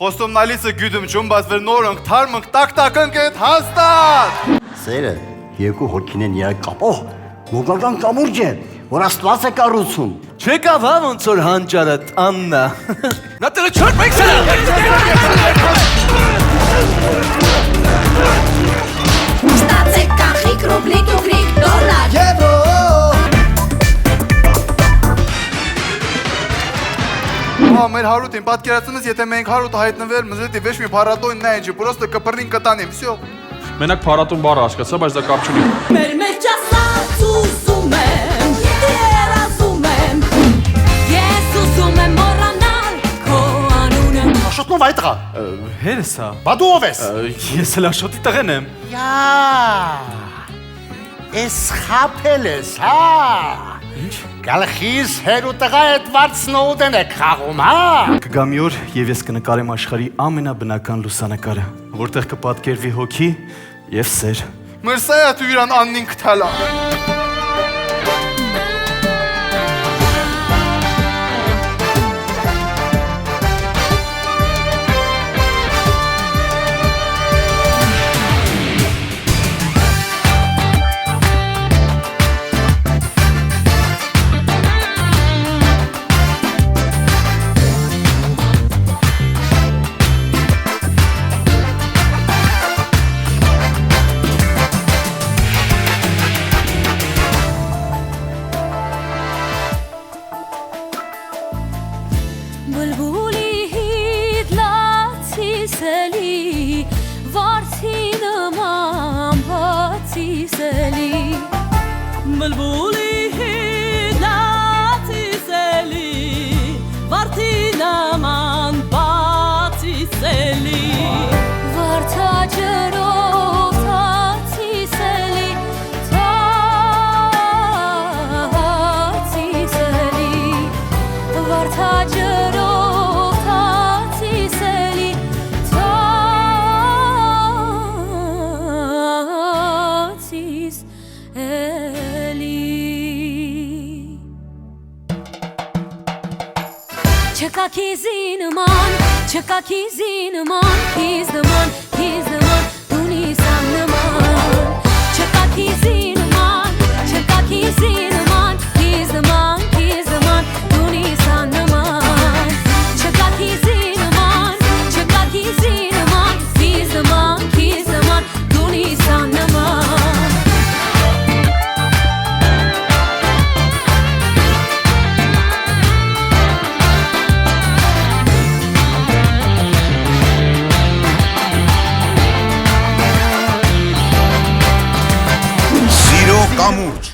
Խոստումնալիցը գյուդում ճում բազվեր նորոնք, թարմնք, տակ-տակնք էտ հաստատ։ Սերը երկու հոգին են երակ կապող, մոգական կամուրջ է, որ աստված է կառուցում։ Չեկավ հա ոնց որ հանճարը տաննա։ Նա տերը չոր մեկ սրա։ Ստացեք կանխիկ, ռուբլիկ, ուգրիկ, դոլար, Եվրո։ Մեր հարուտին պատկերացնես, եթե մենք հարուտը հայտնվել մզետի վեշ մի փառատոն նայջի, պրոստը կպրին կտանիմ, всё։ Մենակ փառատոն բառը հասկացա, բայց դա կապ չունի։ մեր մեջ ասած ուզում եմ, երազում եմ, ես ուզում եմ մոռանալ քո անունը։ Աշոտնով այդ տղա։ Հերս հա։ Բա դու ով ես։ Ես էլ աշոտի տղեն եմ։ Յա։ Էս խապել ես, հա։ Ինչ։ Գալխիս հերու տղա այդ վարձնոուդեն եք խաղում, հա։ Կգա մի օր եւ ես կնկարեմ աշխարհի ամենաբնական լուսանկարը, որտեղ կպատկերվի հոգի եւ սեր։ Մեր սայա դու իրան աննին կթալա։ Բլբուլի հիդլացի սելի, վարդի նման բացի սելի։ Բլբուլի հիդլացի սելի, վարդի նման բացի սելի։ Վարդաջրով թացի սելի, թացի սելի, վարդաջրով Չկա քիզի նման, չկա քիզի նման, քիզ նման, դուն իսան նման։ Չկա քիզի նման, չկա քիզի նման, քիզ նման, դուն իսան նման։ Չկա քիզի նման, չկա քիզի նման, քիզ նման, դուն իսան նման։ Սիրո կամուրջ